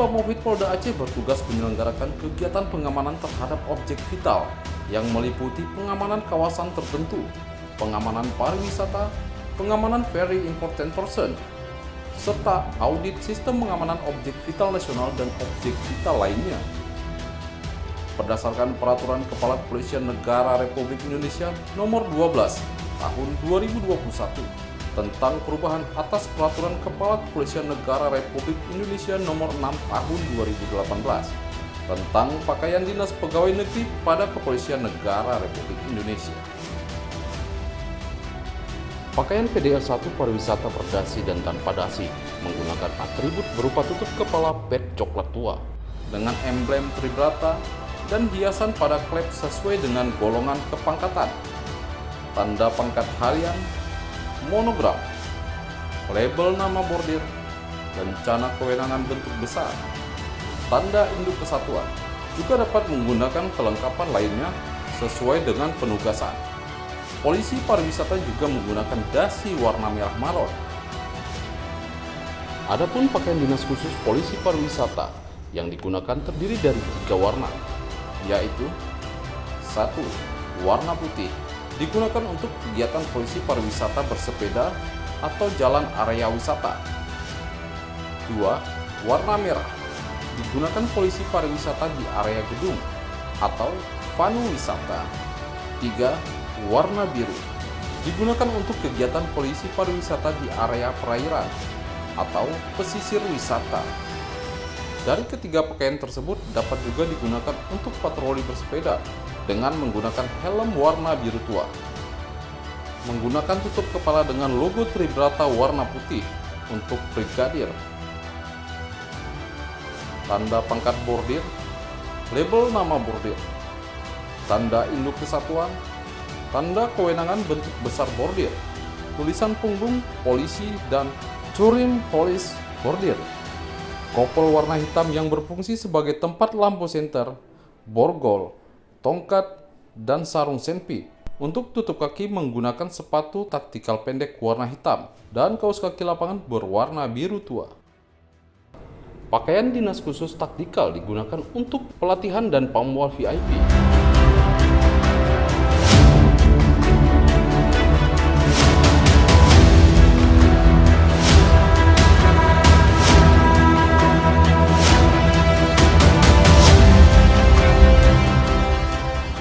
Pomovid Polda Aceh bertugas menyelenggarakan kegiatan pengamanan terhadap objek vital yang meliputi pengamanan kawasan tertentu, pengamanan pariwisata, pengamanan very important person, serta audit sistem pengamanan objek vital nasional dan objek vital lainnya. Berdasarkan Peraturan Kepala Kepolisian Negara Republik Indonesia Nomor 12 Tahun 2021 tentang perubahan atas Peraturan Kepala Kepolisian Negara Republik Indonesia Nomor 6 Tahun 2018 tentang pakaian dinas pegawai negeri pada Kepolisian Negara Republik Indonesia. Pakaian PDL 1 pariwisata berdasi dan tanpa dasi menggunakan atribut berupa tutup kepala pet coklat tua dengan emblem tribrata dan hiasan pada klep sesuai dengan golongan kepangkatan, tanda pangkat harian, monogram, label nama bordir, rencana kewenangan bentuk besar, tanda induk kesatuan, juga dapat menggunakan kelengkapan lainnya sesuai dengan penugasan. Polisi pariwisata juga menggunakan dasi warna merah maron. Adapun pakaian dinas khusus polisi pariwisata yang digunakan terdiri dari 3 warna, yaitu 1. Warna putih digunakan untuk kegiatan polisi pariwisata bersepeda atau jalan area wisata. 2. Warna merah digunakan polisi pariwisata di area gedung atau vanu wisata. 3. Warna biru digunakan untuk kegiatan polisi pariwisata di area perairan atau pesisir wisata. Dari ketiga pakaian tersebut dapat juga digunakan untuk patroli bersepeda dengan menggunakan helm warna biru tua, menggunakan tutup kepala dengan logo tribrata warna putih untuk brigadir, tanda pangkat bordir, label nama bordir, tanda induk kesatuan, tanda kewenangan bentuk besar bordir, tulisan punggung polisi dan curim polis bordir, kopel warna hitam yang berfungsi sebagai tempat lampu senter, borgol, tongkat, dan sarung senpi. Untuk tutup kaki menggunakan sepatu taktikal pendek warna hitam dan kaos kaki lapangan berwarna biru tua. Pakaian dinas khusus taktikal digunakan untuk pelatihan dan pamwal VIP.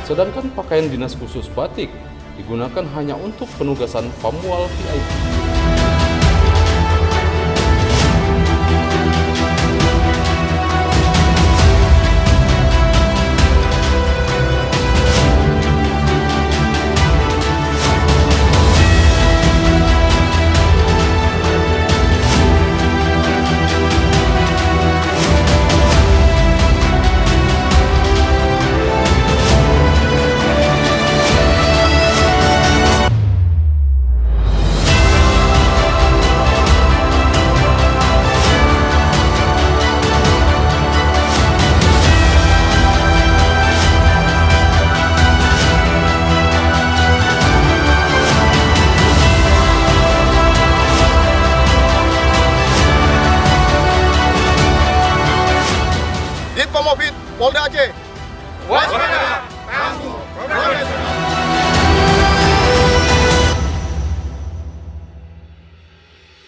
Sedangkan pakaian dinas khusus batik digunakan hanya untuk penugasan pamwal VIP. Pomovid Polda Aceh.